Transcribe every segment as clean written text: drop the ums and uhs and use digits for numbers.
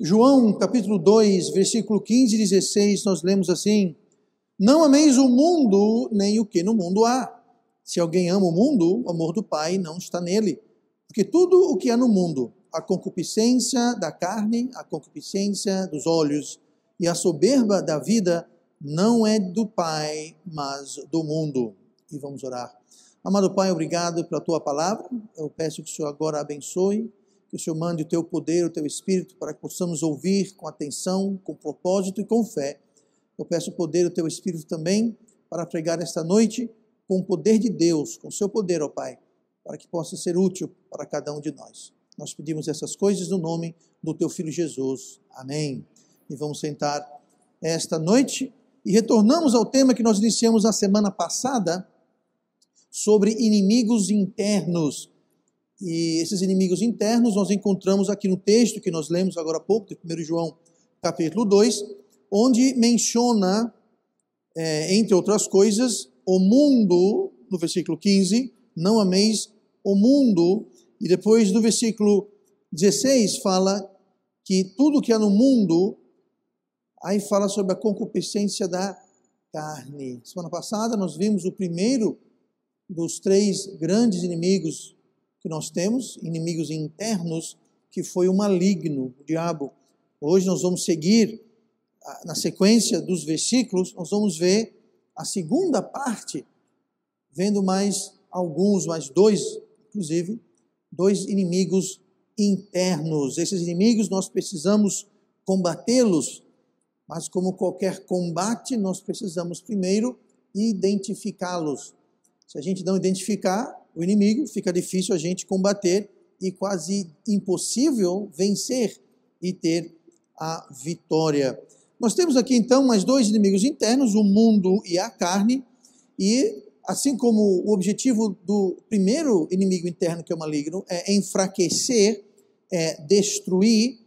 João, capítulo 2, versículo 15 e 16, nós lemos assim: Não ameis o mundo, nem o que no mundo há. Se alguém ama o mundo, o amor do Pai não está nele. Porque tudo o que há no mundo, a concupiscência da carne, a concupiscência dos olhos e a soberba da vida, não é do Pai, mas do mundo. E vamos orar. Amado Pai, obrigado pela Tua palavra. Eu peço que o Senhor agora abençoe, que o Senhor mande o Teu poder, o Teu Espírito, para que possamos ouvir com atenção, com propósito e com fé. Eu peço o poder do Teu Espírito também para pregar esta noite com o poder de Deus, com o Seu poder, ó Pai, para que possa ser útil para cada um de nós. Nós pedimos essas coisas no nome do Teu Filho Jesus. Amém. E vamos sentar esta noite e retornamos ao tema que nós iniciamos na semana passada sobre inimigos internos. E esses inimigos internos nós encontramos aqui no texto que nós lemos agora há pouco, de 1 João capítulo 2, onde menciona, entre outras coisas, o mundo, no versículo 15, não ameis o mundo, e depois no versículo 16 fala que tudo que há no mundo, aí fala sobre a concupiscência da carne. Semana passada nós vimos o primeiro dos três grandes inimigos que nós temos, inimigos internos, que foi o maligno, o diabo. Hoje nós vamos seguir, na sequência dos versículos, nós vamos ver a segunda parte, vendo mais dois, inclusive, dois inimigos internos. Esses inimigos nós precisamos combatê-los, mas como qualquer combate, nós precisamos primeiro identificá-los. Se a gente não identificar o inimigo, fica difícil a gente combater e quase impossível vencer e ter a vitória. Nós temos aqui então mais dois inimigos internos, o mundo e a carne, e assim como o objetivo do primeiro inimigo interno, que é o maligno, é enfraquecer, é destruir,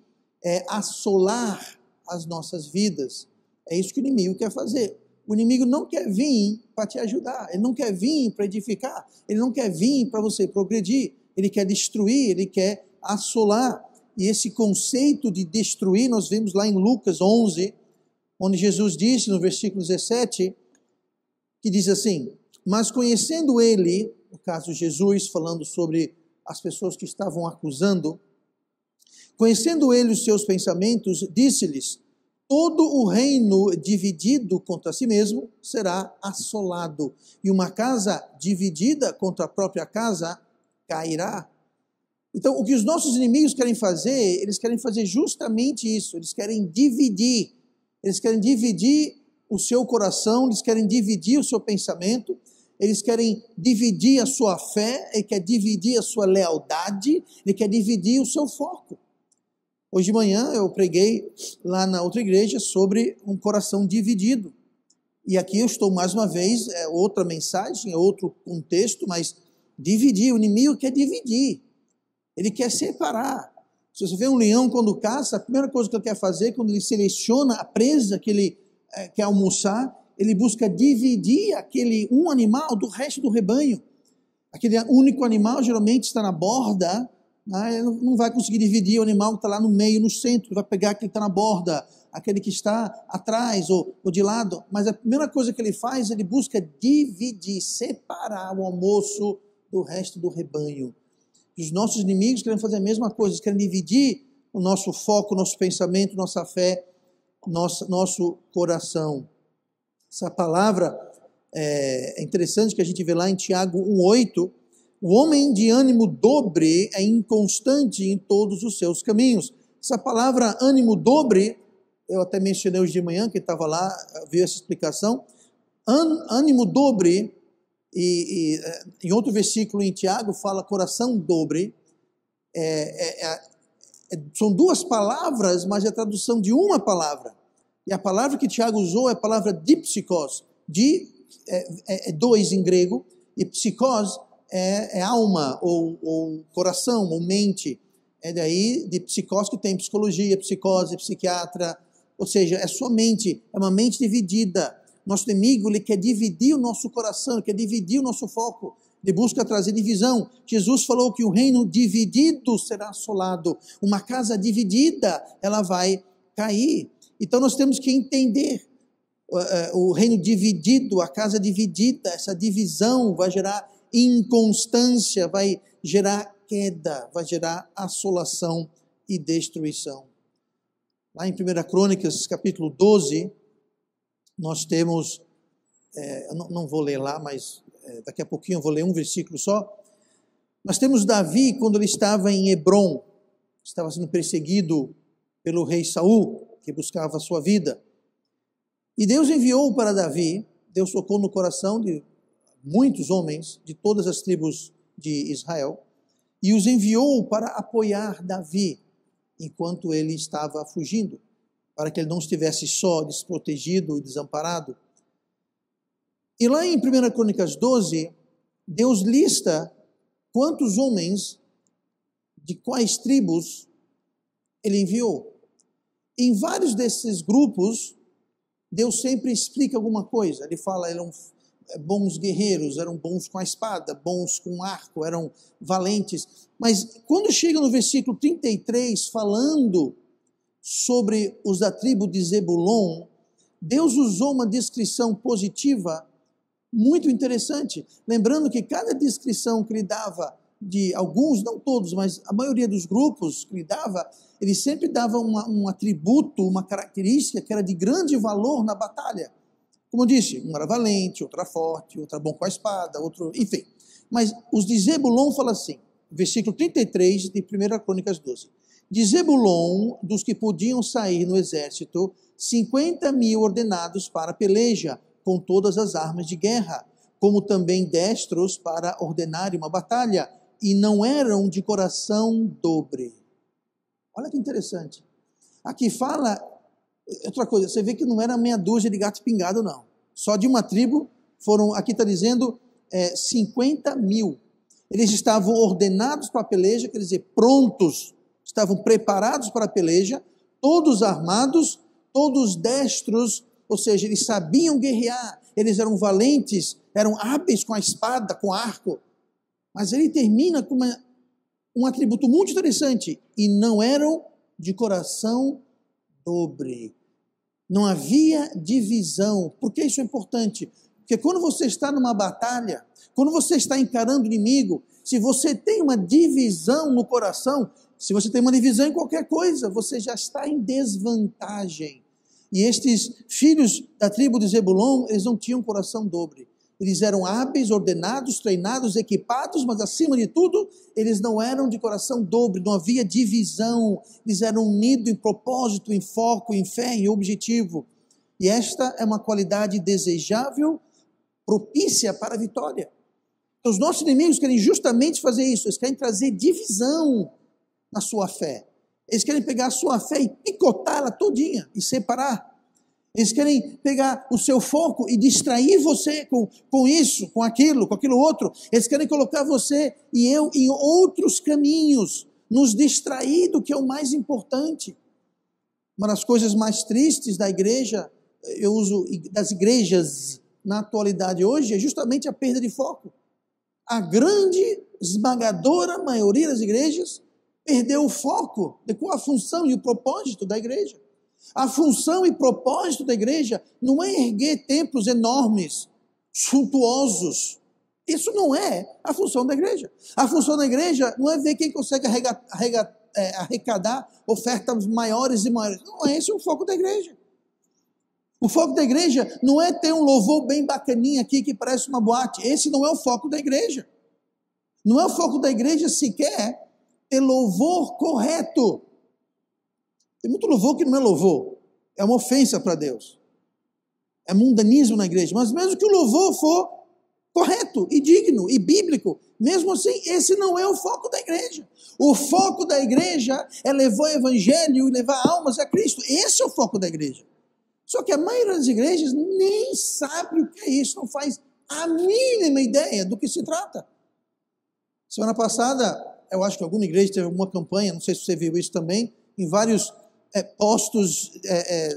é assolar as nossas vidas. É isso que o inimigo quer fazer. O inimigo não quer vir para te ajudar, ele não quer vir para edificar, ele não quer vir para você progredir, ele quer destruir, ele quer assolar. E esse conceito de destruir, nós vemos lá em Lucas 11, onde Jesus disse no versículo 17, que diz assim: Mas conhecendo ele, no caso Jesus, falando sobre as pessoas que estavam acusando, conhecendo ele os seus pensamentos, disse-lhes: Todo o reino dividido contra si mesmo será assolado, e uma casa dividida contra a própria casa cairá. Então, o que os nossos inimigos querem fazer, eles querem fazer justamente isso, eles querem dividir o seu coração, eles querem dividir o seu pensamento, eles querem dividir a sua fé, ele quer dividir a sua lealdade, ele quer dividir o seu foco. Hoje de manhã eu preguei lá na outra igreja sobre um coração dividido. E aqui eu estou mais uma vez, é outra mensagem, é outro contexto, mas dividir, o inimigo quer dividir. Ele quer separar. Se você vê um leão quando caça, a primeira coisa que ele quer fazer, quando ele seleciona a presa que ele quer almoçar, ele busca dividir aquele um animal do resto do rebanho. Aquele único animal geralmente está na borda, ele não vai conseguir dividir o animal que está lá no meio, no centro, vai pegar aquele que está na borda, aquele que está atrás ou de lado. Mas a primeira coisa que ele faz, ele busca dividir, separar o almoço do resto do rebanho. E os nossos inimigos querem fazer a mesma coisa, eles querem dividir o nosso foco, o nosso pensamento, nossa fé, nosso coração. Essa palavra é interessante que a gente vê lá em Tiago 1,8, o homem de ânimo dobre é inconstante em todos os seus caminhos. Essa palavra ânimo dobre, eu até mencionei hoje de manhã, que estava lá, viu essa explicação. Ânimo dobre, e em outro versículo em Tiago fala coração dobre, são duas palavras, mas é a tradução de uma palavra. E a palavra que Tiago usou é a palavra dipsikos, dois em grego, e psikos é alma, ou coração, ou mente. É daí de psikos que tem psicologia, psicose, psiquiatra, ou seja, é sua mente, é uma mente dividida. Nosso inimigo, ele quer dividir o nosso coração, ele quer dividir o nosso foco, ele busca trazer divisão. Jesus falou que o reino dividido será assolado. Uma casa dividida, ela vai cair. Então nós temos que entender o reino dividido, a casa dividida, essa divisão vai gerar inconstância, vai gerar queda, vai gerar assolação e destruição. Lá em 1 Crônicas, capítulo 12, nós temos, eu não vou ler lá, mas daqui a pouquinho eu vou ler um versículo só. Nós temos Davi, quando ele estava em Hebrom, estava sendo perseguido pelo rei Saul, que buscava a sua vida. E Deus enviou para Davi, Deus tocou no coração de muitos homens, de todas as tribos de Israel, e os enviou para apoiar Davi, enquanto ele estava fugindo, para que ele não estivesse só, desprotegido e desamparado. E lá em 1 Crônicas 12, Deus lista quantos homens, de quais tribos, ele enviou. Em vários desses grupos, Deus sempre explica alguma coisa. Ele fala, eram bons guerreiros, eram bons com a espada, bons com o arco, eram valentes. Mas quando chega no versículo 33, falando sobre os da tribo de Zebulon, Deus usou uma descrição positiva muito interessante. Lembrando que cada descrição que ele dava de alguns, não todos, mas a maioria dos grupos que ele dava, ele sempre dava um atributo, uma característica que era de grande valor na batalha. Como eu disse, um era valente, outro era forte, outro era bom com a espada, outro, enfim. Mas os de Zebulon falam assim, versículo 33 de 1 Crônicas 12. De Zebulon, dos que podiam sair no exército, 50.000 ordenados para a peleja, com todas as armas de guerra, como também destros para ordenar uma batalha, e não eram de coração dobre. Olha que interessante. Aqui fala, outra coisa, você vê que não era meia dúzia de gato pingado, não. Só de uma tribo, foram, aqui está dizendo, 50.000. Eles estavam ordenados para a peleja, quer dizer, prontos, estavam preparados para a peleja, todos armados, todos destros, ou seja, eles sabiam guerrear, eles eram valentes, eram hábeis com a espada, com o arco. Mas ele termina com um atributo muito interessante, e não eram de coração dobre. Não havia divisão. Por que isso é importante? Porque quando você está numa batalha, quando você está encarando o inimigo, se você tem uma divisão no coração, se você tem uma divisão em qualquer coisa, você já está em desvantagem. E estes filhos da tribo de Zebulon, eles não tinham coração dobre. Eles eram hábeis, ordenados, treinados, equipados, mas acima de tudo, eles não eram de coração dobre, não havia divisão. Eles eram unidos em propósito, em foco, em fé, em objetivo. E esta é uma qualidade desejável, propícia para a vitória. Então, os nossos inimigos querem justamente fazer isso, eles querem trazer divisão na sua fé. Eles querem pegar a sua fé e picotá-la todinha e separar. Eles querem pegar o seu foco e distrair você com isso, com aquilo outro. Eles querem colocar você e eu em outros caminhos, nos distrair do que é o mais importante. Uma das coisas mais tristes da igreja, eu uso das igrejas na atualidade hoje, é justamente a perda de foco. A grande, esmagadora maioria das igrejas perdeu o foco de qual a função e o propósito da igreja. A função e propósito da igreja não é erguer templos enormes, suntuosos. Isso não é a função da igreja. A função da igreja não é ver quem consegue arrecadar ofertas maiores e maiores. Não é esse o foco da igreja. O foco da igreja não é ter um louvor bem bacaninha aqui que parece uma boate. Esse não é o foco da igreja. Não é o foco da igreja sequer ter louvor correto. Tem muito louvor que não é louvor. É uma ofensa para Deus. É mundanismo na igreja. Mas mesmo que o louvor for correto e digno e bíblico, mesmo assim, esse não é o foco da igreja. O foco da igreja é levar o evangelho e levar almas a Cristo. Esse é o foco da igreja. Só que a maioria das igrejas nem sabe o que é isso, não faz a mínima ideia do que se trata. Semana passada, eu acho que alguma igreja teve alguma campanha, não sei se você viu isso também, em vários postos,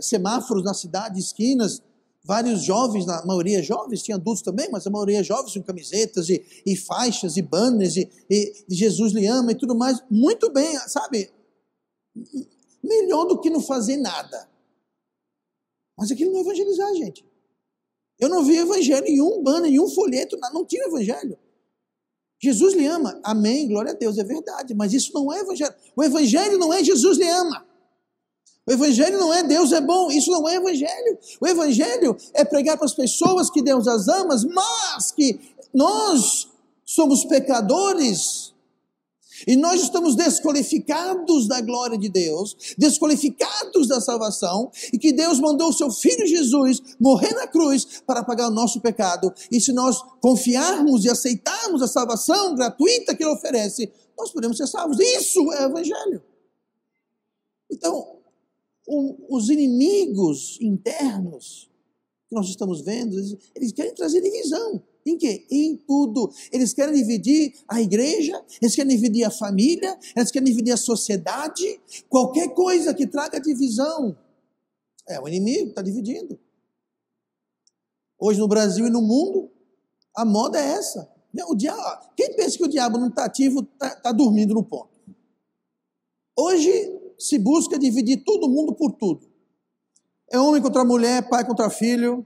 semáforos na cidade, esquinas, vários jovens, na maioria jovens, tinha adultos também, mas a maioria jovens com camisetas e faixas e banners e Jesus lhe ama e tudo mais. Muito bem, sabe? Melhor do que não fazer nada. Mas aquilo não é evangelizar, gente. Eu não vi evangelho em um banner, em um folheto, não tinha evangelho. Jesus lhe ama, amém, glória a Deus, é verdade, mas isso não é evangelho. O evangelho não é Jesus lhe ama. O evangelho não é Deus é bom, isso não é evangelho. O evangelho é pregar para as pessoas que Deus as ama, mas que nós somos pecadores e nós estamos desqualificados da glória de Deus, desqualificados da salvação, e que Deus mandou o seu Filho Jesus morrer na cruz para pagar o nosso pecado. E se nós confiarmos e aceitarmos a salvação gratuita que Ele oferece, nós podemos ser salvos. Isso é o evangelho. Então, os inimigos internos que nós estamos vendo, eles querem trazer divisão. Em quê? Em tudo. Eles querem dividir a igreja, eles querem dividir a família, eles querem dividir a sociedade, qualquer coisa que traga divisão. O inimigo está dividindo. Hoje no Brasil e no mundo, a moda é essa. O diabo, quem pensa que o diabo não está ativo, está dormindo no ponto. Hoje se busca dividir todo mundo por tudo. É homem contra mulher, pai contra filho,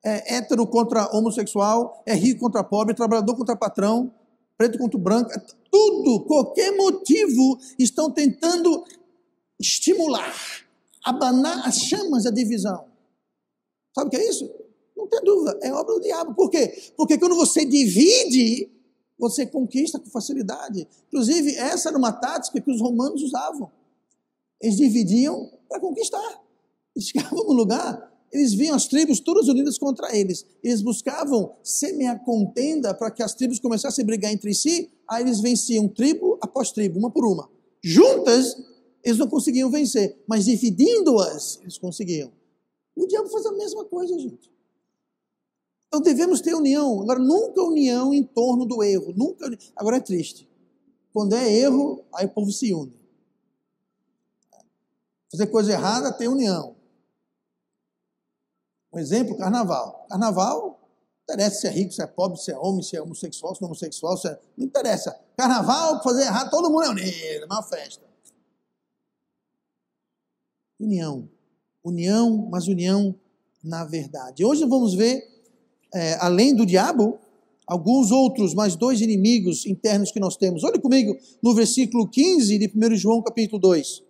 é hétero contra homossexual, é rico contra pobre, trabalhador contra patrão, preto contra branco, tudo, qualquer motivo, estão tentando estimular, abanar as chamas da divisão. Sabe o que é isso? Não tem dúvida, é obra do diabo. Por quê? Porque quando você divide, você conquista com facilidade. Inclusive, essa era uma tática que os romanos usavam. Eles dividiam para conquistar. Eles chegavam no lugar, eles viam as tribos todas unidas contra eles. Eles buscavam semear contenda para que as tribos começassem a brigar entre si. Aí eles venciam tribo após tribo, uma por uma. Juntas, eles não conseguiam vencer, mas dividindo-as, eles conseguiam. O diabo faz a mesma coisa, gente. Então devemos ter união. Agora, nunca união em torno do erro. Nunca. Agora é triste. Quando é erro, aí o povo se une. Fazer coisa errada tem união. Um exemplo, carnaval. Carnaval, não interessa se é rico, se é pobre, se é homem, se é homossexual, se não é homossexual, não interessa. Carnaval, fazer errado, todo mundo é unido, uma festa. União. União, mas união na verdade. Hoje vamos ver, além do diabo, alguns outros, mais dois inimigos internos que nós temos. Olha comigo no versículo 15 de 1 João capítulo 2.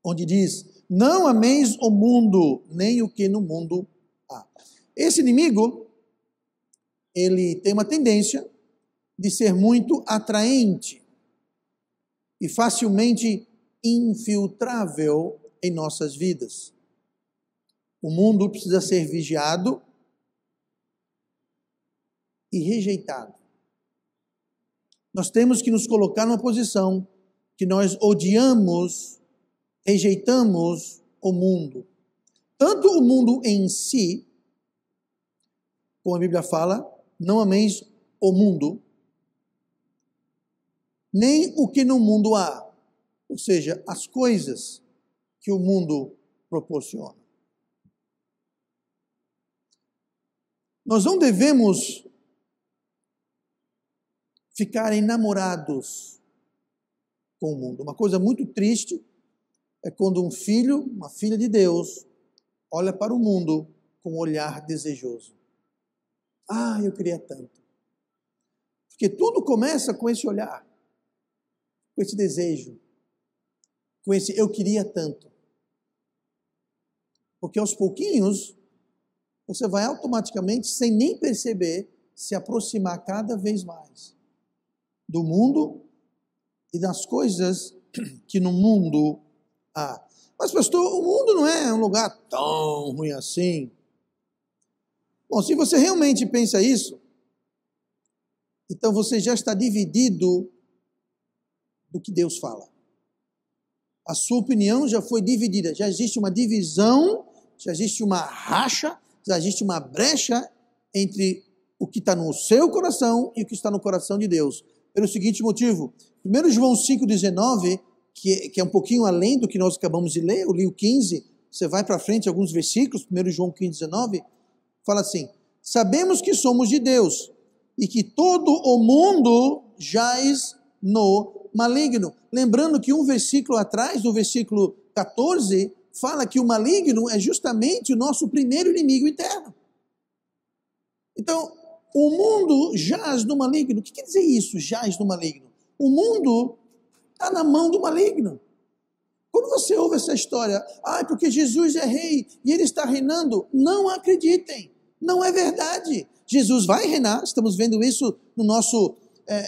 Onde diz: não ameis o mundo, nem o que no mundo há. Esse inimigo, ele tem uma tendência de ser muito atraente e facilmente infiltrável em nossas vidas. O mundo precisa ser vigiado e rejeitado. Nós temos que nos colocar numa posição que nós odiamos, rejeitamos o mundo. Tanto o mundo em si, como a Bíblia fala, não ameis o mundo, nem o que no mundo há. Ou seja, as coisas que o mundo proporciona. Nós não devemos ficar enamorados com o mundo. Uma coisa muito triste é quando um filho, uma filha de Deus, olha para o mundo com um olhar desejoso. Ah, eu queria tanto. Porque tudo começa com esse olhar, com esse desejo, com esse eu queria tanto. Porque aos pouquinhos, você vai automaticamente, sem nem perceber, se aproximar cada vez mais do mundo e das coisas que no mundo há. Mas, pastor, o mundo não é um lugar tão ruim assim. Bom, se você realmente pensa isso, então você já está dividido do que Deus fala. A sua opinião já foi dividida, já existe uma divisão, já existe uma racha, já existe uma brecha entre o que está no seu coração e o que está no coração de Deus. Pelo seguinte motivo, 1 João 5,19, que é um pouquinho além do que nós acabamos de ler, eu li o 15, você vai para frente alguns versículos, 1 João 15, 19, fala assim: sabemos que somos de Deus e que todo o mundo jaz no maligno. Lembrando que um versículo atrás, no versículo 14, fala que o maligno é justamente o nosso primeiro inimigo interno. Então, o mundo jaz no maligno. O que quer dizer isso, jaz no maligno? O mundo está na mão do maligno. Quando você ouve essa história, porque Jesus é rei e ele está reinando, não acreditem, não é verdade. Jesus vai reinar, estamos vendo isso no nosso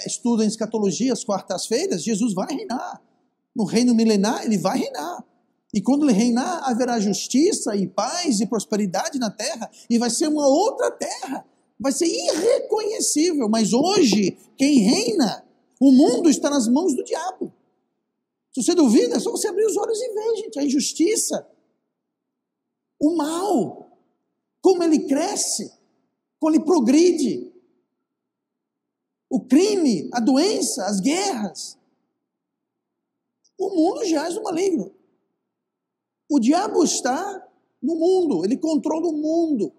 estudo em escatologia, às quartas-feiras. Jesus vai reinar. No reino milenar, ele vai reinar. E quando ele reinar, haverá justiça e paz e prosperidade na terra, e vai ser uma outra terra. Vai ser irreconhecível, mas hoje, quem reina, o mundo está nas mãos do diabo. Se você duvida, é só você abrir os olhos e ver, gente, a injustiça, o mal, como ele cresce, como ele progride, o crime, a doença, as guerras. O mundo jaz no maligno. O diabo está no mundo, ele controla o mundo.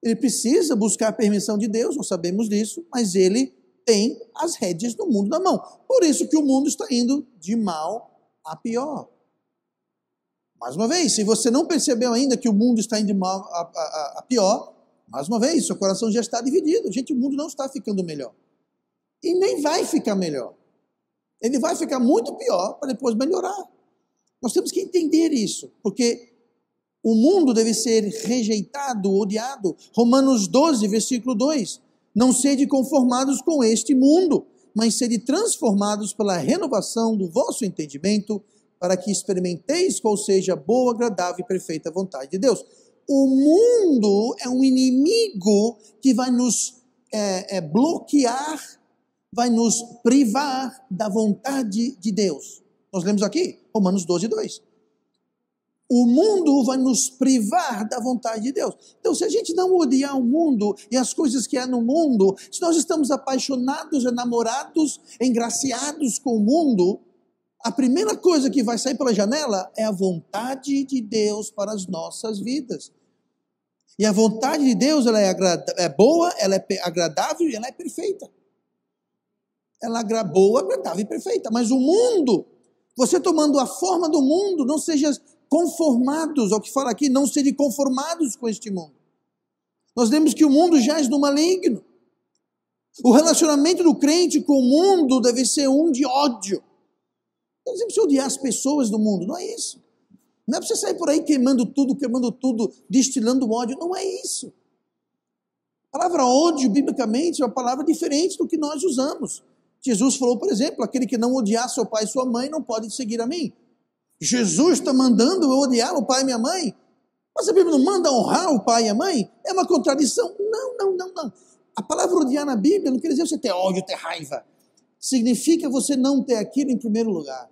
Ele precisa buscar a permissão de Deus, nós sabemos disso, mas ele tem as rédeas do mundo na mão. Por isso que o mundo está indo de mal a pior. Mais uma vez, se você não percebeu ainda que o mundo está indo de mal a pior, mais uma vez, seu coração já está dividido. Gente, o mundo não está ficando melhor. E nem vai ficar melhor. Ele vai ficar muito pior para depois melhorar. Nós temos que entender isso, porque o mundo deve ser rejeitado, odiado. Romanos 12, versículo 2. Não sede conformados com este mundo, mas sede transformados pela renovação do vosso entendimento, para que experimenteis qual seja a boa, agradável e perfeita vontade de Deus. O mundo é um inimigo que vai nos bloquear, vai nos privar da vontade de Deus. Nós lemos aqui, Romanos 12, 2. O mundo vai nos privar da vontade de Deus. Então, se a gente não odiar o mundo e as coisas que há no mundo, se nós estamos apaixonados, enamorados, engraciados com o mundo, a primeira coisa que vai sair pela janela é a vontade de Deus para as nossas vidas. E a vontade de Deus, ela é boa, ela é agradável e ela é perfeita. Ela é boa, agradável e perfeita. Mas o mundo, você tomando a forma do mundo, não seja conformados, ao que fala aqui, não serem conformados com este mundo. Nós vemos que o mundo jaz no maligno. O relacionamento do crente com o mundo deve ser um de ódio. Não é para odiar as pessoas do mundo, não é isso. Não é para você sair por aí queimando tudo, destilando ódio, não é isso. A palavra ódio, biblicamente, é uma palavra diferente do que nós usamos. Jesus falou, por exemplo, aquele que não odiar seu pai e sua mãe não pode seguir a mim. Jesus está mandando eu odiar o pai e minha mãe? Mas a Bíblia não manda honrar o pai e a mãe? É uma contradição? Não. A palavra odiar na Bíblia não quer dizer você ter ódio, ter raiva. Significa você não ter aquilo em primeiro lugar.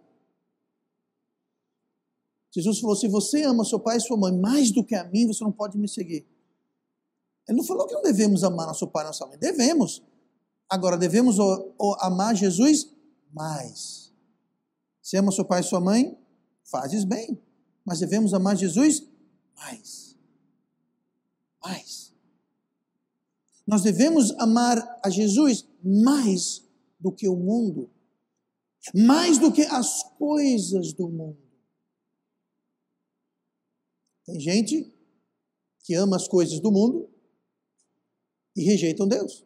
Jesus falou, se você ama seu pai e sua mãe mais do que a mim, você não pode me seguir. Ele não falou que não devemos amar nosso pai e nossa mãe. Devemos. Agora, devemos amar Jesus mais. Se ama seu pai e sua mãe, fazes bem. Mas devemos amar Jesus mais. Mais. Nós devemos amar a Jesus mais do que o mundo. Mais do que as coisas do mundo. Tem gente que ama as coisas do mundo e rejeitam Deus.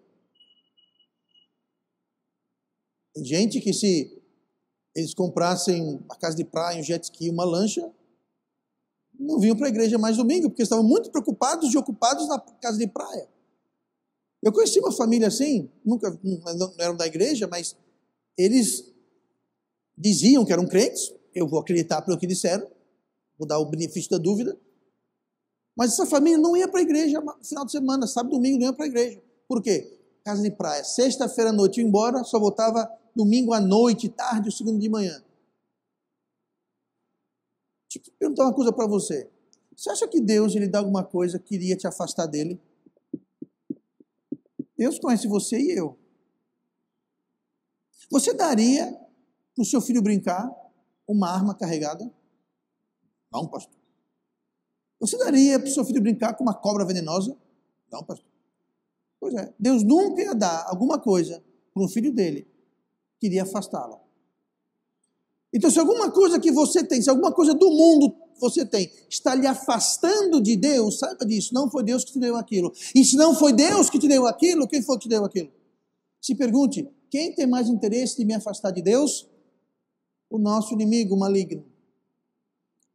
Tem gente que se eles comprassem a casa de praia, um jet ski, uma lancha, não vinham para a igreja mais domingo, porque estavam muito preocupados e ocupados na casa de praia. Eu conheci uma família assim, não eram da igreja, mas eles diziam que eram crentes, eu vou acreditar pelo que disseram, vou dar o benefício da dúvida, mas essa família não ia para a igreja no final de semana, sábado e domingo não ia para a igreja. Por quê? Casa de praia, sexta-feira à noite ia embora, só voltava domingo à noite, tarde, ou segundo de manhã. Deixa eu perguntar uma coisa para você. Você acha que Deus, ele dá alguma coisa que iria te afastar dele? Deus conhece você e eu. Você daria para o seu filho brincar uma arma carregada? Não, pastor. Você daria para o seu filho brincar com uma cobra venenosa? Não, pastor. Pois é, Deus nunca ia dar alguma coisa para um filho dele que iria afastá-lo. Então, se alguma coisa que você tem, se alguma coisa do mundo você tem, está lhe afastando de Deus, saiba disso, não foi Deus que te deu aquilo. E se não foi Deus que te deu aquilo, quem foi que te deu aquilo? Se pergunte, quem tem mais interesse de me afastar de Deus? O nosso inimigo maligno.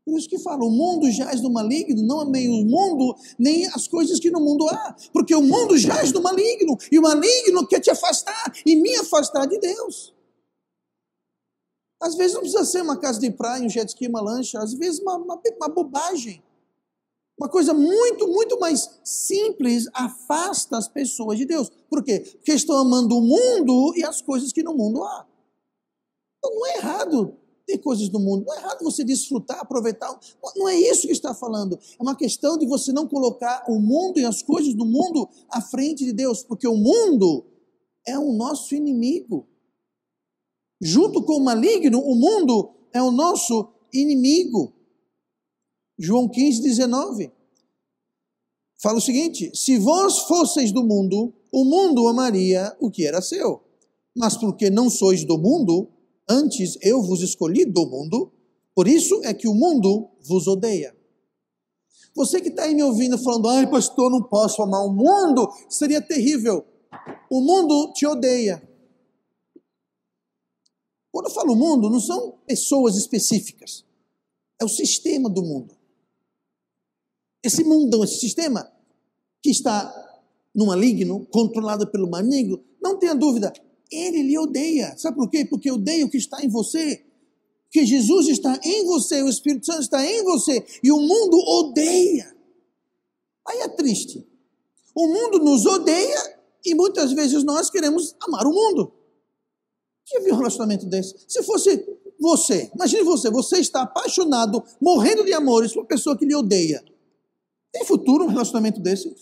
Por isso que fala, o mundo jaz do maligno, não amei o mundo, nem as coisas que no mundo há. Porque o mundo jaz do maligno, e o maligno quer te afastar e me afastar de Deus. Às vezes não precisa ser uma casa de praia, um jet ski, uma lancha, às vezes uma bobagem. Uma coisa muito mais simples afasta as pessoas de Deus. Por quê? Porque estão amando o mundo e as coisas que no mundo há. Então não é errado ter coisas do mundo, não é errado você desfrutar, aproveitar. Não é isso que está falando. É uma questão de você não colocar o mundo e as coisas do mundo à frente de Deus, porque o mundo é o nosso inimigo. Junto com o maligno, o mundo é o nosso inimigo. João 15:19 fala o seguinte: se vós fosseis do mundo, o mundo amaria o que era seu. Mas porque não sois do mundo, antes eu vos escolhi do mundo, por isso é que o mundo vos odeia. Você que está aí me ouvindo falando, ai pastor, não posso amar o mundo, seria terrível. O mundo te odeia. Quando eu falo mundo, não são pessoas específicas. É o sistema do mundo. Esse mundão, esse sistema que está no maligno, controlado pelo maligno, não tenha dúvida, ele lhe odeia. Sabe por quê? Porque odeia o que está em você. Porque Jesus está em você, o Espírito Santo está em você, e o mundo odeia. Aí é triste. O mundo nos odeia e muitas vezes nós queremos amar o mundo. Já viu um relacionamento desse? Se fosse você, imagine você está apaixonado, morrendo de amores por uma pessoa que lhe odeia. Tem futuro um relacionamento desse?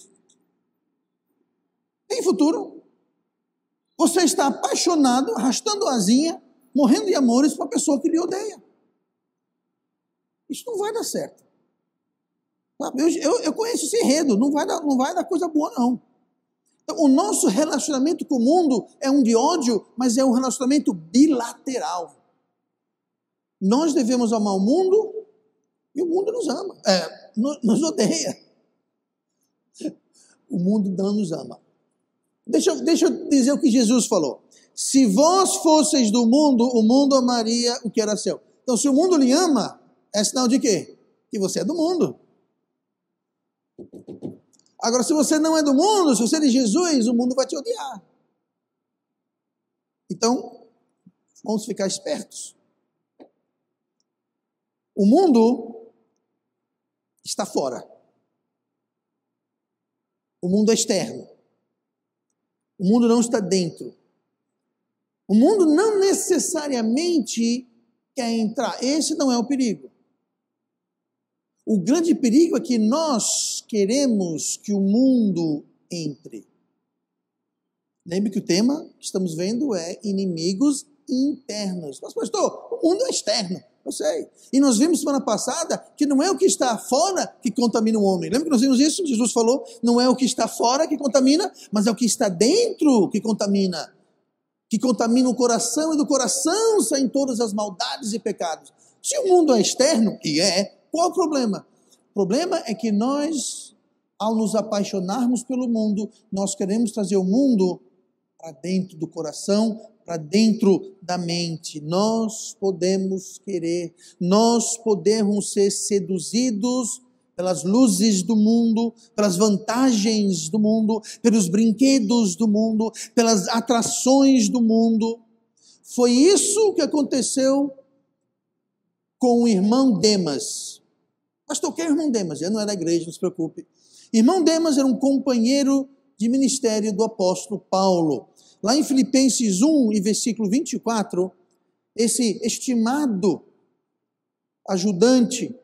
Tem futuro? Você está apaixonado, arrastando asinha, morrendo de amores por uma pessoa que lhe odeia. Isso não vai dar certo. Eu conheço esse enredo, não vai dar coisa boa não. Então, o nosso relacionamento com o mundo é um de ódio, mas é um relacionamento bilateral. Nós devemos amar o mundo e o mundo nos ama, nos odeia. O mundo não nos ama. Deixa eu dizer o que Jesus falou. Se vós fosseis do mundo, o mundo amaria o que era seu. Então, se o mundo lhe ama, é sinal de quê? Que você é do mundo. Agora, se você não é do mundo, se você é de Jesus, o mundo vai te odiar. Então, vamos ficar espertos. O mundo está fora. O mundo é externo. O mundo não está dentro. O mundo não necessariamente quer entrar. Esse não é o perigo. O grande perigo é que nós queremos que o mundo entre. Lembre que o tema que estamos vendo é inimigos internos. Mas, pastor, o mundo é externo. Eu sei. E nós vimos semana passada que não é o que está fora que contamina o homem. Lembra que nós vimos isso? Jesus falou, não é o que está fora que contamina, mas é o que está dentro que contamina. Que contamina o coração, e do coração saem todas as maldades e pecados. Se o mundo é externo, e qual o problema? O problema é que nós, ao nos apaixonarmos pelo mundo, nós queremos trazer o mundo para dentro do coração, para dentro da mente. Nós podemos querer, nós podemos ser seduzidos pelas luzes do mundo, pelas vantagens do mundo, pelos brinquedos do mundo, pelas atrações do mundo. Foi isso que aconteceu com o irmão Demas. Pastor, quem é o irmão Demas? Ele não é da igreja, não se preocupe. Irmão Demas era um companheiro de ministério do apóstolo Paulo. Lá em Filipenses 1, e versículo 24, esse estimado ajudante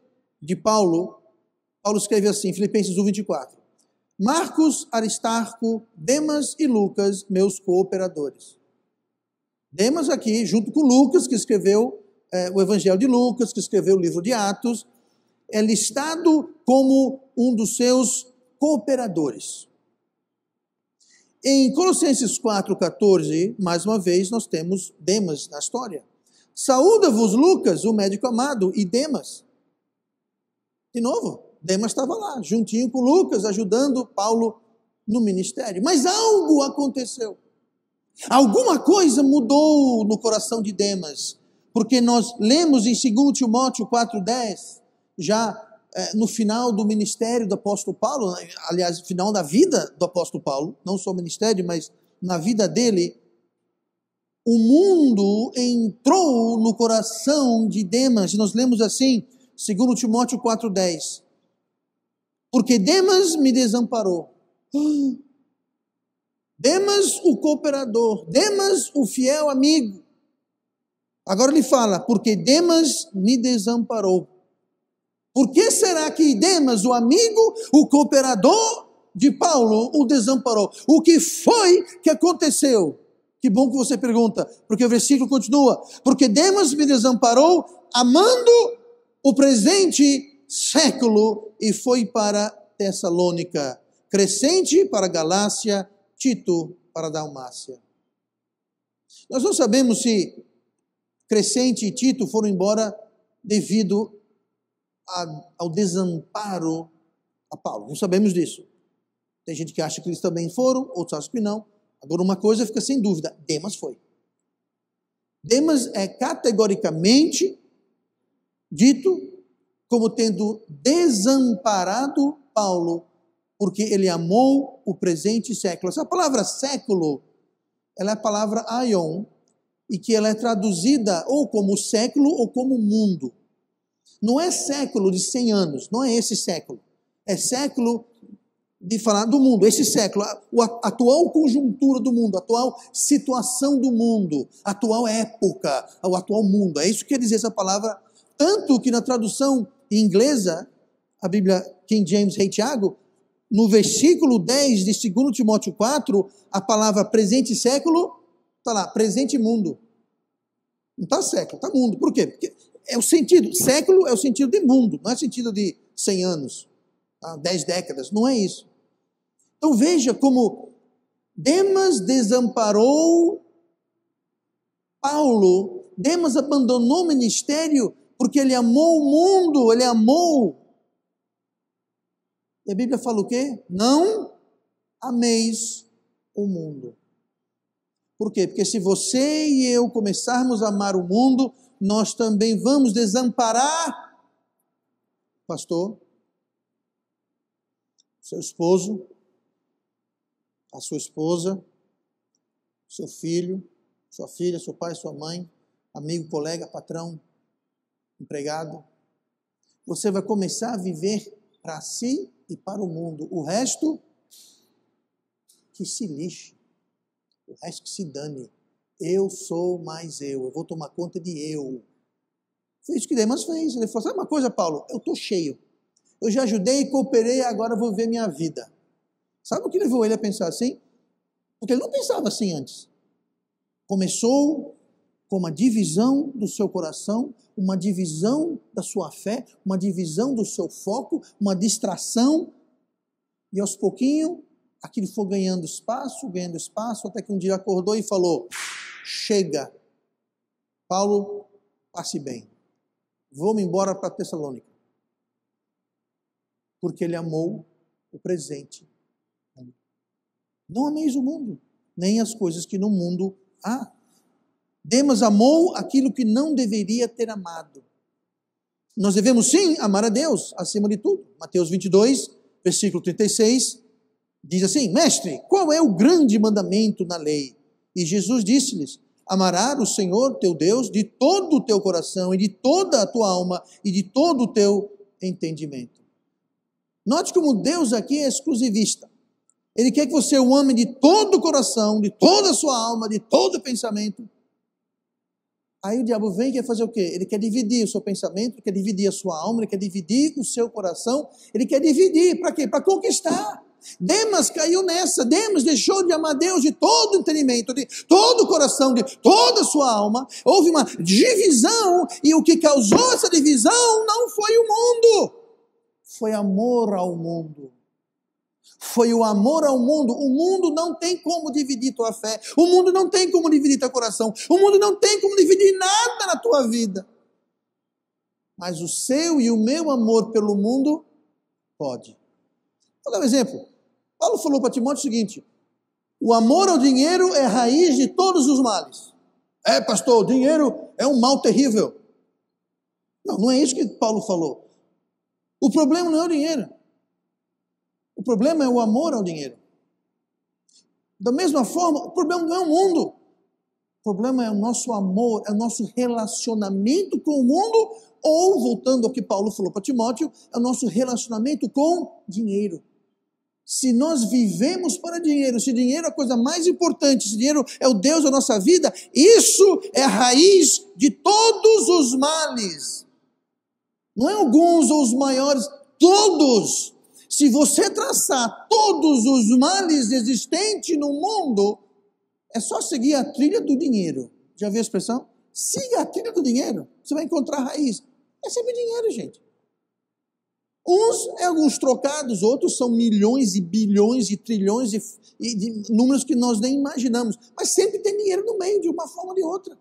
de Paulo escreve assim, Filipenses 1, 24. Marcos, Aristarco, Demas e Lucas, meus cooperadores. Demas aqui, junto com Lucas, que escreveu o Evangelho de Lucas, que escreveu o livro de Atos. é listado como um dos seus cooperadores. Em Colossenses 4,14, mais uma vez, nós temos Demas na história. Saúda-vos, Lucas, o médico amado, e Demas. De novo, Demas estava lá, juntinho com Lucas, ajudando Paulo no ministério. Mas algo aconteceu. Alguma coisa mudou no coração de Demas. Porque nós lemos em 2 Timóteo 4,10, já no final do ministério do apóstolo Paulo, aliás, no final da vida do apóstolo Paulo, não só o ministério, mas na vida dele, o mundo entrou no coração de Demas, e nós lemos assim, 2 Timóteo 4,10, porque Demas me desamparou. Demas, o cooperador, Demas, o fiel amigo. Agora ele fala, porque Demas me desamparou. Por que será que Demas, o amigo, o cooperador de Paulo, o desamparou? O que foi que aconteceu? Que bom que você pergunta, porque o versículo continua. Porque Demas me desamparou, amando o presente século, e foi para Tessalônica. Crescente para Galácia, Tito para Dalmácia. Nós não sabemos se Crescente e Tito foram embora devido ao desamparo a Paulo. Não sabemos disso. Tem gente que acha que eles também foram, outros acham que não. Agora, uma coisa fica sem dúvida: Demas foi. Demas é categoricamente dito como tendo desamparado Paulo, porque ele amou o presente século. Essa palavra século, ela é a palavra aion, e que ela é traduzida ou como século ou como mundo. Não é século de 100 anos, não é esse século. É século de falar do mundo, esse século, a atual conjuntura do mundo, a atual situação do mundo, a atual época, o atual mundo. É isso que quer dizer essa palavra. Tanto que na tradução inglesa, a Bíblia King James Rei Tiago, no versículo 10 de 2 Timóteo 4, a palavra presente século, está lá, presente mundo. Não está século, está mundo. Por quê? Porque é o sentido, século é o sentido de mundo, não é o sentido de 100 anos, 10 décadas, não é isso. Então veja como Demas desamparou Paulo, Demas abandonou o ministério porque ele amou o mundo, ele amou. E a Bíblia fala o quê? Não ameis o mundo. Por quê? Porque se você e eu começarmos a amar o mundo, nós também vamos desamparar, pastor, seu esposo, a sua esposa, seu filho, sua filha, seu pai, sua mãe, amigo, colega, patrão, empregado. Você vai começar a viver para si e para o mundo. O resto, que se lixe. O resto que se dane. Eu sou mais eu vou tomar conta de eu. Foi isso que Demas fez. Ele falou, sabe uma coisa, Paulo? Eu estou cheio. Eu já ajudei, cooperei, agora vou ver minha vida. Sabe o que levou ele a pensar assim? Porque ele não pensava assim antes. Começou com uma divisão do seu coração, uma divisão da sua fé, uma divisão do seu foco, uma distração, e aos pouquinhos aquilo foi ganhando espaço, até que um dia acordou e falou, chega, Paulo, passe bem, vou-me embora para Tessalônica, porque ele amou o presente. Não ameis o mundo, nem as coisas que no mundo há. Demas amou aquilo que não deveria ter amado. Nós devemos sim amar a Deus acima de tudo. Mateus 22, versículo 36, diz assim, mestre, qual é o grande mandamento na lei? E Jesus disse-lhes, amarás o Senhor teu Deus de todo o teu coração e de toda a tua alma e de todo o teu entendimento. Note como Deus aqui é exclusivista. Ele quer que você o ame de todo o coração, de toda a sua alma, de todo o pensamento. Aí o diabo vem e quer fazer o quê? Ele quer dividir o seu pensamento, ele quer dividir a sua alma, ele quer dividir o seu coração, ele quer dividir, para quê? Para conquistar. Demas caiu nessa, Demas deixou de amar Deus de todo o entendimento, de todo o coração, de toda a sua alma. Houve uma divisão, e o que causou essa divisão não foi o mundo, foi amor ao mundo. Foi o amor ao mundo. O mundo não tem como dividir tua fé. O mundo não tem como dividir teu coração. O mundo não tem como dividir nada na tua vida. Mas o seu e o meu amor pelo mundo pode. Vou dar um exemplo. Paulo falou para Timóteo o seguinte: o amor ao dinheiro é a raiz de todos os males. Pastor, o dinheiro é um mal terrível. Não, não é isso que Paulo falou. O problema não é o dinheiro. O problema é o amor ao dinheiro. Da mesma forma, o problema não é o mundo. O problema é o nosso amor, é o nosso relacionamento com o mundo, ou, voltando ao que Paulo falou para Timóteo, é o nosso relacionamento com dinheiro. Se nós vivemos para dinheiro, se dinheiro é a coisa mais importante, se dinheiro é o Deus da nossa vida, isso é a raiz de todos os males. Não é alguns ou os maiores, todos. Se você traçar todos os males existentes no mundo, é só seguir a trilha do dinheiro. Já viu a expressão? Siga a trilha do dinheiro, você vai encontrar a raiz. É sempre dinheiro, gente. Uns é alguns trocados, outros são milhões e bilhões e trilhões de números que nós nem imaginamos. Mas sempre tem dinheiro no meio, de uma forma ou de outra.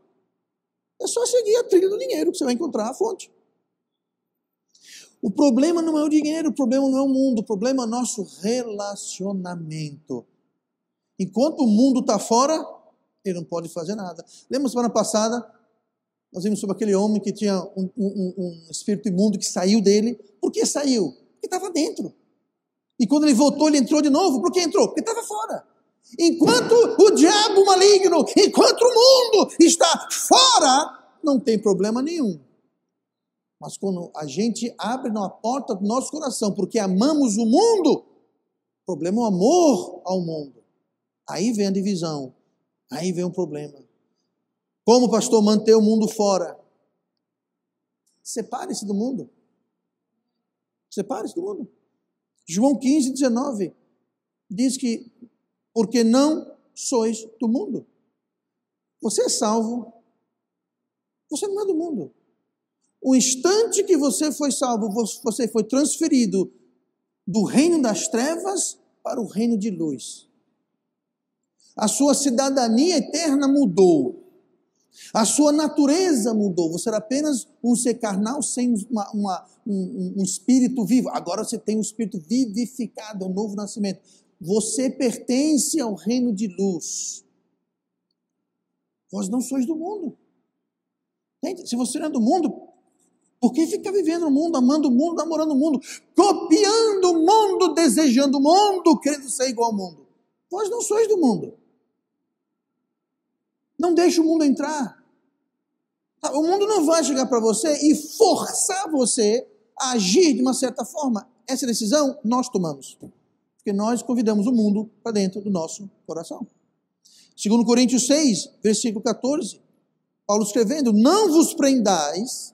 É só seguir a trilha do dinheiro que você vai encontrar a fonte. O problema não é o dinheiro, o problema não é o mundo, o problema é o nosso relacionamento. Enquanto o mundo está fora, ele não pode fazer nada. Lembra semana passada, nós vimos sobre aquele homem que tinha um espírito imundo que saiu dele. Por que saiu? Porque estava dentro. E quando ele voltou, ele entrou de novo. Por que entrou? Porque estava fora. Enquanto o diabo maligno, enquanto o mundo está fora, não tem problema nenhum. Mas quando a gente abre na porta do nosso coração, porque amamos o mundo, o problema é o amor ao mundo. Aí vem a divisão, aí vem o problema. Como, pastor, manter o mundo fora? Separe-se do mundo. Separe-se do mundo. João 15, 19 diz que, porque não sois do mundo. Você é salvo, você não é do mundo. O instante que você foi salvo, você foi transferido do reino das trevas para o reino de luz. A sua cidadania eterna mudou. A sua natureza mudou. Você era apenas um ser carnal sem um espírito vivo. Agora você tem um espírito vivificado, é um novo nascimento. Você pertence ao reino de luz. Vós não sois do mundo. Se você não é do mundo, por que fica vivendo no mundo, amando o mundo, namorando o mundo, copiando o mundo, desejando o mundo, querendo ser igual ao mundo? Vós não sois do mundo. Não deixe o mundo entrar. O mundo não vai chegar para você e forçar você a agir de uma certa forma. Essa decisão nós tomamos. Porque nós convidamos o mundo para dentro do nosso coração. 2 Coríntios 6, versículo 14. Paulo escrevendo: não vos prendais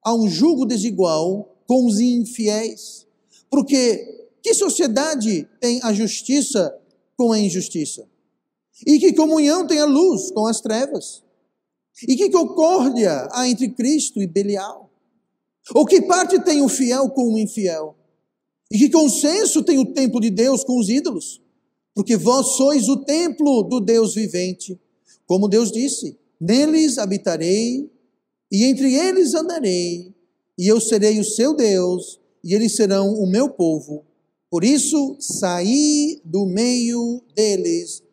a um jugo desigual com os infiéis. Porque que sociedade tem a justiça com a injustiça? E que comunhão tem a luz com as trevas? E que concórdia há entre Cristo e Belial? Ou que parte tem o fiel com o infiel? E que consenso tem o templo de Deus com os ídolos? Porque vós sois o templo do Deus vivente. Como Deus disse: neles habitarei, e entre eles andarei, e eu serei o seu Deus, e eles serão o meu povo. Por isso, saí do meio deles,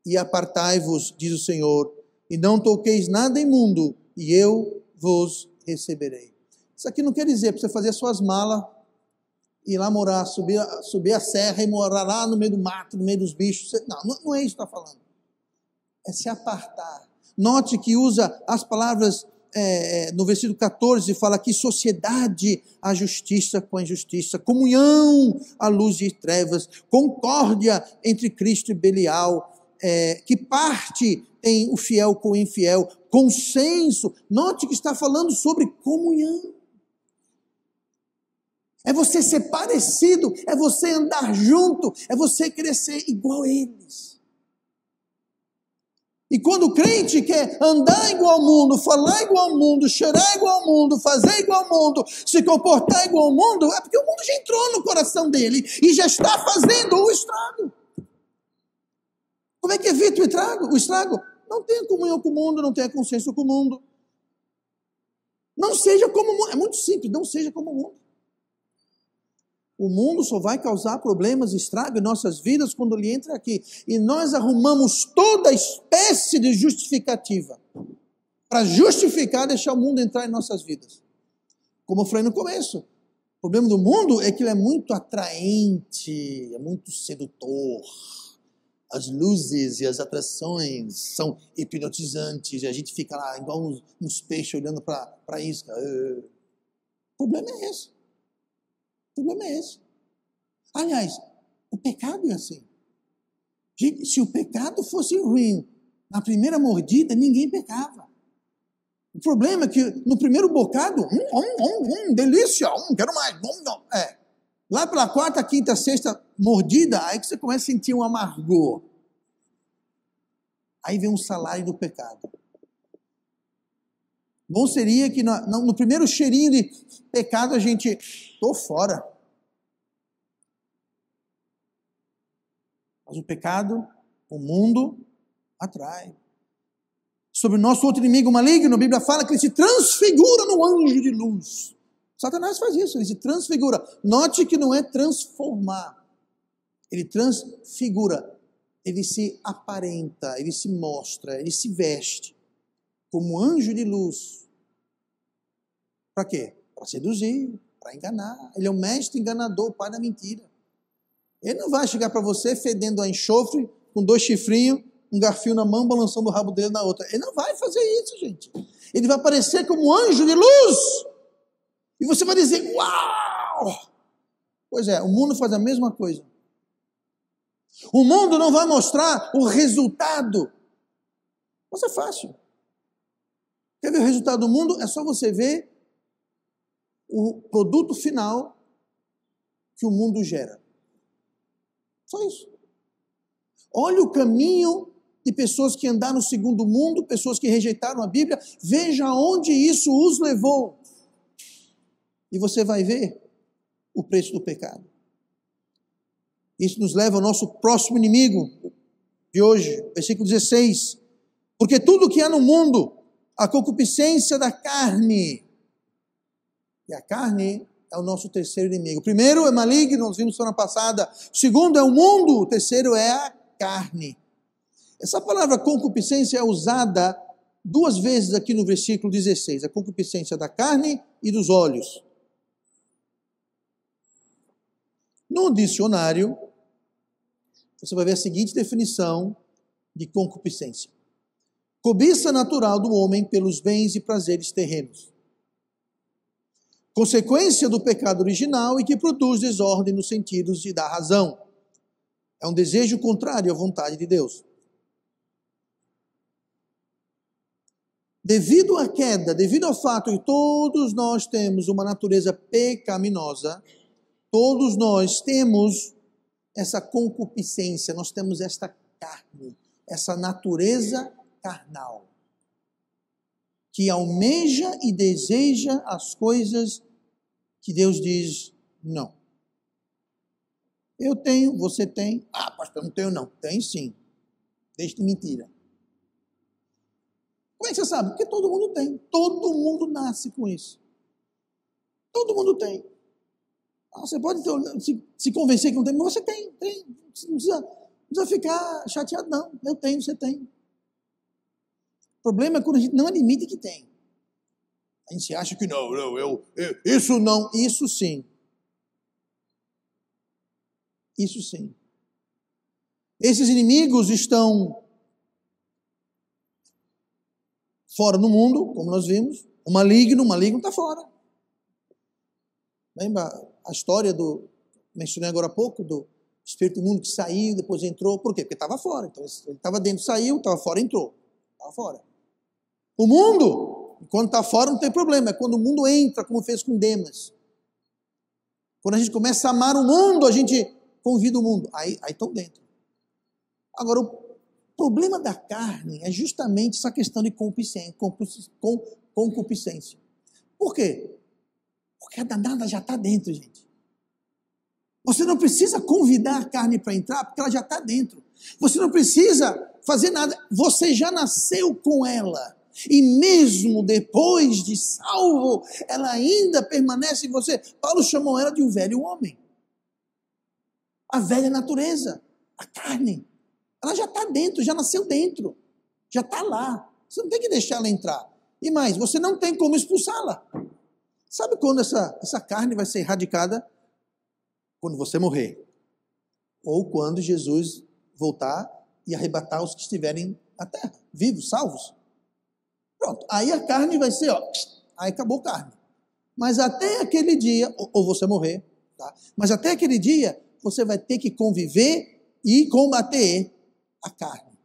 e apartai-vos, diz o Senhor, e não toqueis nada imundo, e eu vos receberei. Isso aqui não quer dizer para você fazer suas malas, ir lá morar, subir a serra e morar lá no meio do mato, no meio dos bichos. Não é isso que está falando. É se apartar. Note que usa as palavras, no versículo 14, fala aqui: sociedade, a justiça com a injustiça, comunhão, a luz e trevas, concórdia entre Cristo e Belial, que parte tem o fiel com o infiel, consenso. Note que está falando sobre comunhão. É você ser parecido, é você andar junto, é você querer ser igual a eles. E quando o crente quer andar igual ao mundo, falar igual ao mundo, cheirar igual ao mundo, fazer igual ao mundo, se comportar igual ao mundo, é porque o mundo já entrou no coração dele e já está fazendo o estrago. Como é que evita o estrago? Não tenha comunhão com o mundo, não tenha consciência com o mundo. Não seja como o mundo. É muito simples, não seja como o mundo. O mundo só vai causar problemas e estrago em nossas vidas quando ele entra aqui. E nós arrumamos toda espécie de justificativa para justificar deixar o mundo entrar em nossas vidas. Como eu falei no começo, o problema do mundo é que ele é muito atraente, é muito sedutor. As luzes e as atrações são hipnotizantes e a gente fica lá igual uns peixes olhando para a isca. O problema é esse. O problema é esse. Aliás, o pecado é assim. Gente, se o pecado fosse ruim, na primeira mordida, ninguém pecava. O problema é que no primeiro bocado, delícia, quero mais. Lá pela quarta, quinta, sexta mordida, aí que você começa a sentir um amargor. Aí vem um salário do pecado. Bom seria que no primeiro cheirinho de pecado a gente, estou fora. Mas o pecado, o mundo, atrai. Sobre o nosso outro inimigo maligno, a Bíblia fala que ele se transfigura no anjo de luz. Satanás faz isso, ele se transfigura. Note que não é transformar. Ele transfigura. Ele se aparenta, ele se mostra, ele se veste como anjo de luz. Para quê? Para seduzir, para enganar. Ele é o mestre enganador, o pai da mentira. Ele não vai chegar para você fedendo a enxofre, com 2 chifrinhos, um garfio na mão, balançando o rabo dele na outra. Ele não vai fazer isso, gente. Ele vai aparecer como anjo de luz. E você vai dizer, uau! Pois é, o mundo faz a mesma coisa. O mundo não vai mostrar o resultado. Mas é fácil. Quer ver o resultado do mundo? É só você ver o produto final que o mundo gera. Só isso. Olha o caminho de pessoas que andaram no segundo mundo, pessoas que rejeitaram a Bíblia. Veja onde isso os levou. E você vai ver o preço do pecado. Isso nos leva ao nosso próximo inimigo de hoje, versículo 16. Porque tudo que há no mundo, a concupiscência da carne. E a carne é o nosso terceiro inimigo. O primeiro é maligno, nós vimos semana passada. O segundo é o mundo, o terceiro é a carne. Essa palavra concupiscência é usada 2 vezes aqui no versículo 16. A concupiscência da carne e dos olhos. No dicionário, você vai ver a seguinte definição de concupiscência. Cobiça natural do homem pelos bens e prazeres terrenos. Consequência do pecado original e que produz desordem nos sentidos e da razão. É um desejo contrário à vontade de Deus. Devido à queda, devido ao fato que todos nós temos uma natureza pecaminosa, todos nós temos essa concupiscência, nós temos esta carne, essa natureza carnal, que almeja e deseja as coisas que Deus diz não. Eu tenho, você tem. Ah, pastor, não tenho não. Tem sim. Deixa de mentira. Como é que você sabe? Porque todo mundo tem. Todo mundo nasce com isso. Todo mundo tem. Você pode se convencer que não tem, mas você tem. Você não precisa ficar chateado, não. Eu tenho, você tem. O problema é quando a gente não admite que tem. A gente acha que não, isso não, isso sim. Isso sim. Esses inimigos estão fora do mundo, como nós vimos. O maligno está fora. Lembra a história mencionei agora há pouco, do espírito imundo que saiu, depois entrou. Por quê? Porque estava fora. Então ele estava dentro, saiu, estava fora, entrou. Estava fora. O mundo, quando está fora não tem problema. É quando o mundo entra, como fez com Demas. Quando a gente começa a amar o mundo, a gente convida o mundo. Aí estão dentro. Agora, problema da carne é justamente essa questão de concupiscência. Por quê? Porque a danada já está dentro, gente. Você não precisa convidar a carne para entrar, porque ela já está dentro. Você não precisa fazer nada. Você já nasceu com ela. E mesmo depois de salvo, ela ainda permanece em você. Paulo chamou ela de um velho homem. A velha natureza, a carne. Ela já está dentro, já nasceu dentro. Já está lá. Você não tem que deixar ela entrar. E mais, você não tem como expulsá-la. Sabe quando essa carne vai ser erradicada? Quando você morrer. Ou quando Jesus voltar e arrebatar os que estiverem na terra, vivos, salvos. Pronto. Aí a carne vai ser, aí acabou a carne. Mas até aquele dia, ou você morrer, tá? Mas até aquele dia, você vai ter que conviver e combater a carne.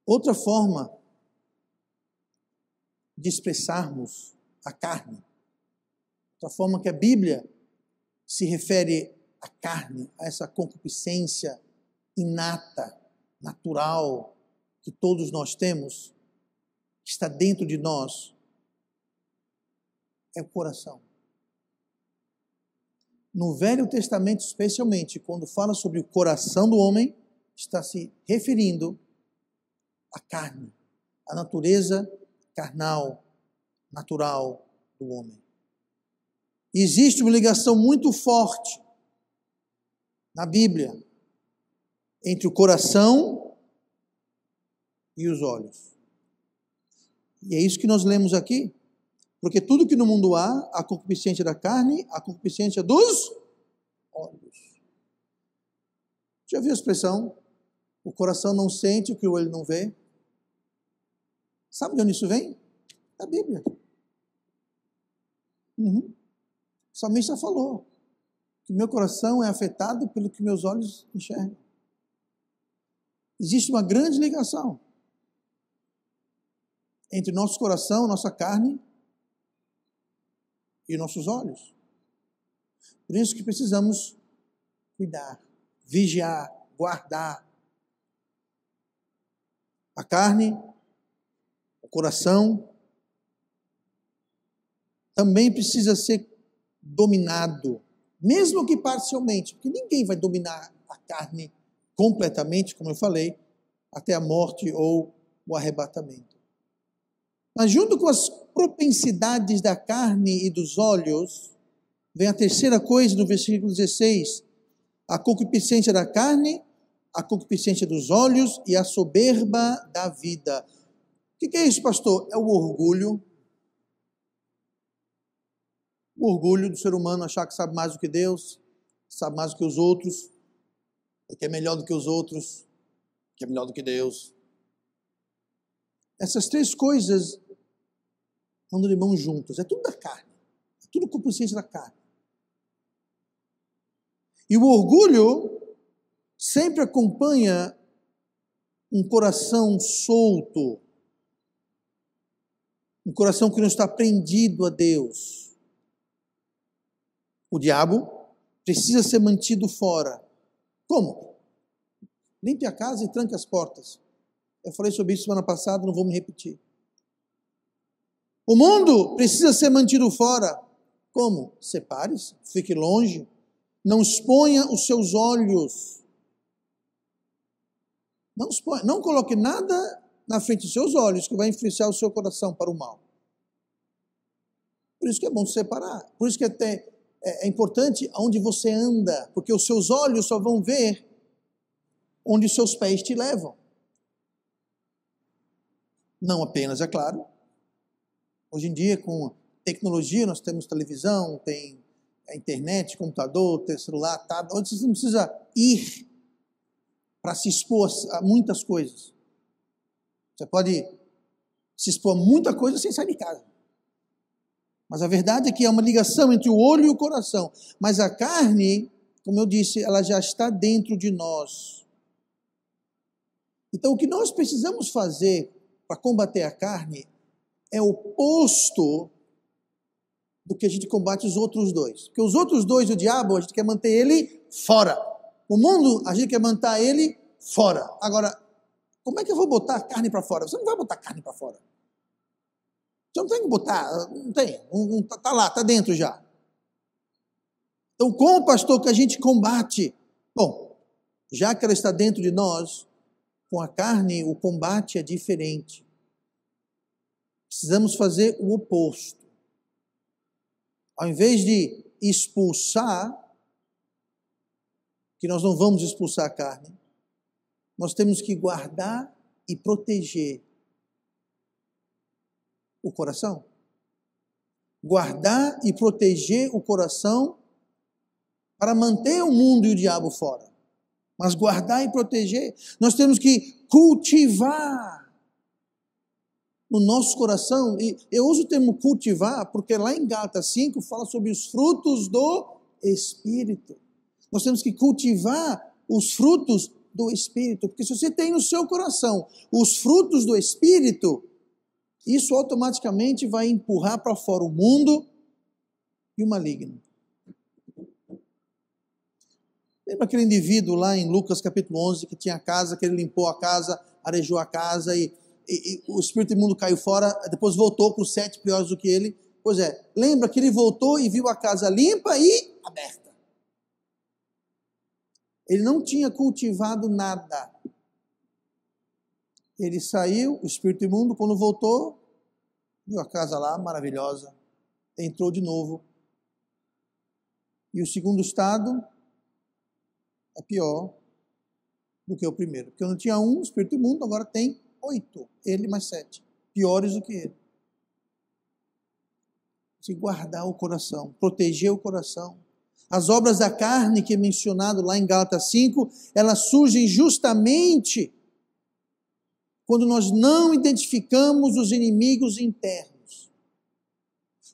Outra forma de expressarmos a carne, outra forma que a Bíblia se refere à carne, a essa concupiscência inata, natural, que todos nós temos, que está dentro de nós, é o coração. No Velho Testamento, especialmente, quando fala sobre o coração do homem, está se referindo à carne, à natureza carnal, natural do homem. Existe uma ligação muito forte na Bíblia entre o coração e os olhos. E é isso que nós lemos aqui. Porque tudo que no mundo há, a concupiscência da carne, a concupiscência dos olhos. Já viu a expressão? O coração não sente o que o olho não vê. Sabe de onde isso vem? Da Bíblia. O salmista falou que meu coração é afetado pelo que meus olhos enxergam. Existe uma grande ligação entre nosso coração, nossa carne e nossos olhos. Por isso que precisamos cuidar, vigiar, guardar. A carne, o coração, também precisa ser dominado, mesmo que parcialmente, porque ninguém vai dominar a carne completamente, como eu falei, até a morte ou o arrebatamento. Mas junto com as propensidades da carne e dos olhos, vem a terceira coisa no versículo 16, a concupiscência da carne, a concupiscência dos olhos e a soberba da vida. O que é isso, pastor? É o orgulho. O orgulho do ser humano achar que sabe mais do que Deus, sabe mais do que os outros, que é melhor do que os outros, que é melhor do que Deus. Essas três coisas andam de mãos juntas. É tudo da carne. É tudo concupiscência da carne. E o orgulho sempre acompanha um coração solto, um coração que não está prendido a Deus. O diabo precisa ser mantido fora. Como? Limpe a casa e tranque as portas. Eu falei sobre isso semana passada, não vou me repetir. O mundo precisa ser mantido fora. Como? Separe-se, fique longe, não exponha os seus olhos. Não exponha, não coloque nada na frente dos seus olhos que vai influenciar o seu coração para o mal. Por isso que é bom separar. Por isso que até é importante aonde você anda, porque os seus olhos só vão ver onde os seus pés te levam. Não apenas, é claro. Hoje em dia, com tecnologia, nós temos televisão, tem a internet, computador, tem celular, tablet, onde você não precisa ir para se expor a muitas coisas. Você pode se expor a muita coisa sem sair de casa. Mas a verdade é que há uma ligação entre o olho e o coração. Mas a carne, como eu disse, ela já está dentro de nós. Então, o que nós precisamos fazer para combater a carne é oposto do que a gente combate os outros dois. Porque os outros dois, o diabo, a gente quer manter ele fora. O mundo, a gente quer manter ele fora. Agora, como é que eu vou botar a carne para fora? Você não vai botar carne para fora. Você não tem que botar, não tem. Está lá, está dentro já. Então, como, pastor, que a gente combate? Bom, já que ela está dentro de nós, com a carne, o combate é diferente. Precisamos fazer o oposto. Ao invés de expulsar, que nós não vamos expulsar a carne, nós temos que guardar e proteger o coração. Guardar e proteger o coração para manter o mundo e o diabo fora. Mas guardar e proteger, nós temos que cultivar no nosso coração. E eu uso o termo cultivar porque lá em Gálatas 5 fala sobre os frutos do Espírito. Nós temos que cultivar os frutos do Espírito, porque se você tem no seu coração os frutos do Espírito, isso automaticamente vai empurrar para fora o mundo e o maligno. Lembra aquele indivíduo lá em Lucas capítulo 11 que tinha a casa, que ele limpou a casa, arejou a casa e o espírito imundo caiu fora, depois voltou com 7 piores do que ele? Pois é, lembra que ele voltou e viu a casa limpa e aberta. Ele não tinha cultivado nada. Ele saiu, o espírito imundo, quando voltou, viu a casa lá, maravilhosa, entrou de novo. E o segundo estado é pior do que o primeiro. Porque eu não tinha um espírito imundo, agora tem 8, ele mais 7, piores do que ele. Se guardar o coração, proteger o coração. As obras da carne que é mencionado lá em Gálatas 5, elas surgem justamente quando nós não identificamos os inimigos internos.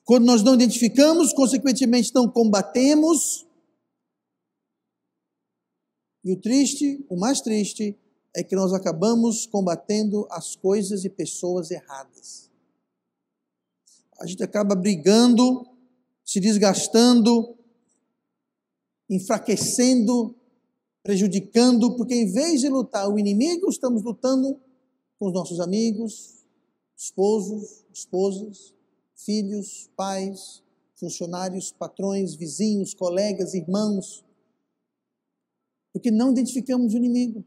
Quando nós não identificamos, consequentemente não combatemos. E o mais triste, é que nós acabamos combatendo as coisas e pessoas erradas. A gente acaba brigando, se desgastando, enfraquecendo, prejudicando, porque em vez de lutar o inimigo, estamos lutando com os nossos amigos, esposos, esposas, filhos, pais, funcionários, patrões, vizinhos, colegas, irmãos, porque não identificamos o inimigo.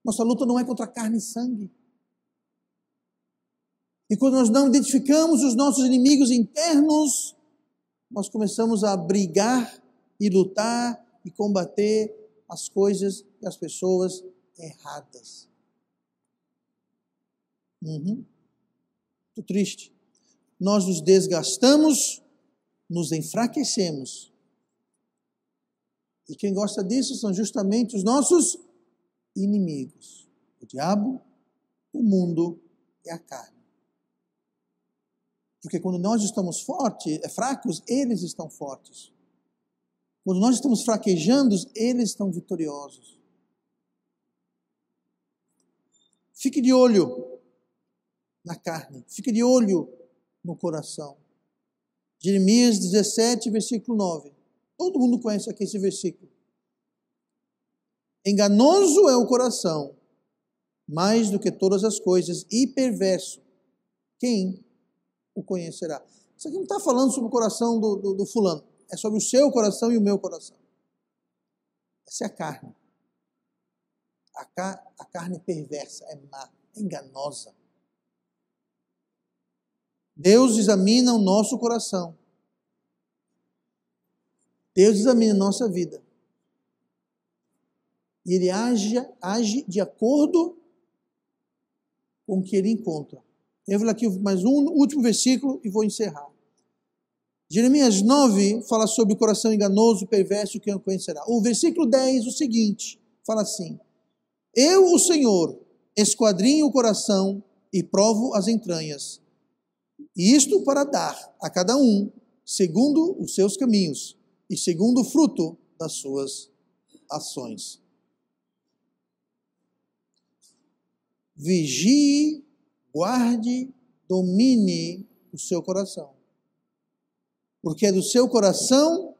Nossa luta não é contra carne e sangue. E quando nós não identificamos os nossos inimigos internos, nós começamos a brigar e lutar e combater as coisas e as pessoas erradas. Muito triste. Nós nos desgastamos, nos enfraquecemos. E quem gosta disso são justamente os nossos inimigos. O diabo, o mundo e a carne. Porque quando nós estamos fracos, eles estão fortes. Quando nós estamos fraquejando, eles estão vitoriosos. Fique de olho na carne, fique de olho no coração. Jeremias 17, versículo 9. Todo mundo conhece aqui esse versículo. Enganoso é o coração, mais do que todas as coisas, e perverso. Quem o conhecerá? Isso aqui não está falando sobre o coração do fulano. É sobre o seu coração e o meu coração. Essa é a carne. A carne perversa, é má, é enganosa. Deus examina o nosso coração. Deus examina a nossa vida. E Ele age de acordo com o que Ele encontra. Eu vou ler aqui mais um último versículo e vou encerrar. Jeremias 9 fala sobre o coração enganoso, perverso, quem o conhecerá. O versículo 10, o seguinte, fala assim: Eu, o Senhor, esquadrinho o coração e provo as entranhas, e isto para dar a cada um segundo os seus caminhos e segundo o fruto das suas ações. Vigie, guarde domine o seu coração. Porque é do seu coração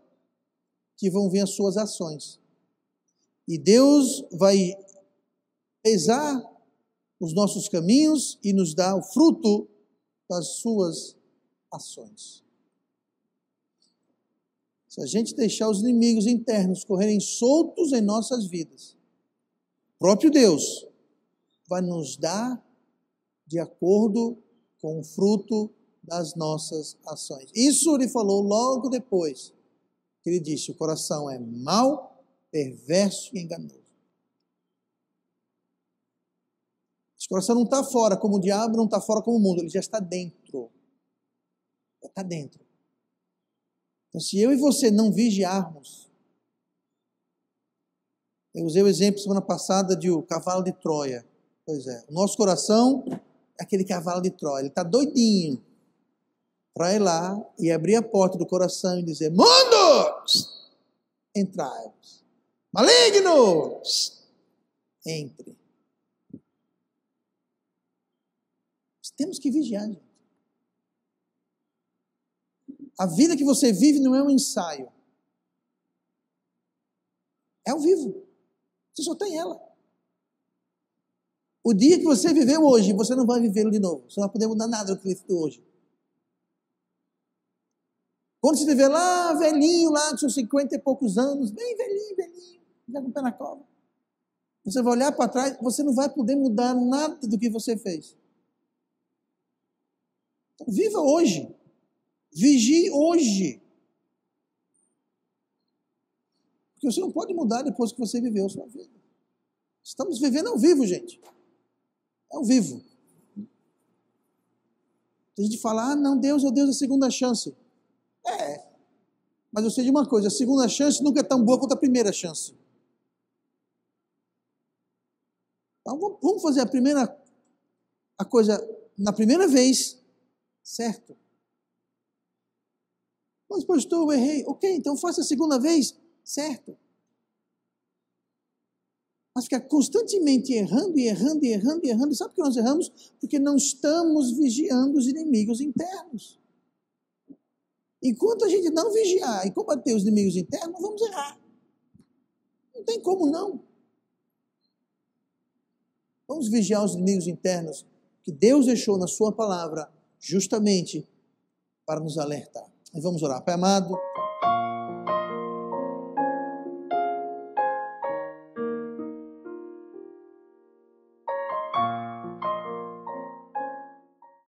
que vão vir as suas ações. E Deus vai pesar os nossos caminhos e nos dar o fruto das suas ações. Se a gente deixar os inimigos internos correrem soltos em nossas vidas, o próprio Deus vai nos dar de acordo com o fruto das nossas ações. Isso ele falou logo depois que ele disse: o coração é mau, perverso e enganoso. Esse coração não está fora como o diabo, não está fora como o mundo, ele já está dentro. Já está dentro. Então, se eu e você não vigiarmos, eu usei o exemplo semana passada de o cavalo de Troia. Pois é, o nosso coração é aquele cavalo de Troia, ele está doidinho para ir lá e abrir a porta do coração e dizer: mundo, entrai-vos. Maligno, entre. Nós temos que vigiar, gente. A vida que você vive não é um ensaio. É ao vivo. Você só tem ela. O dia que você viveu hoje, você não vai vivê-lo de novo. Você não vai poder mudar nada do que ele viveu hoje. Quando você estiver lá, velhinho, lá com seus 50 e poucos anos, bem velhinho, já com o pé na cova, você vai olhar para trás, você não vai poder mudar nada do que você fez. Então, viva hoje. Vigie hoje. Porque você não pode mudar depois que você viveu a sua vida. Estamos vivendo ao vivo, gente. É ao vivo. A gente fala: ah, não, Deus é o Deus da segunda chance. É. Mas eu sei de uma coisa: a segunda chance nunca é tão boa quanto a primeira chance. Então vamos fazer a coisa na primeira vez, certo? Mas pastor, eu errei. Ok, então faça a segunda vez, certo? Mas ficar constantemente errando. E sabe por que nós erramos? Porque não estamos vigiando os inimigos internos. Enquanto a gente não vigiar e combater os inimigos internos, nós vamos errar. Não tem como não. Vamos vigiar os inimigos internos que Deus deixou na sua palavra justamente para nos alertar. E vamos orar. Pai amado,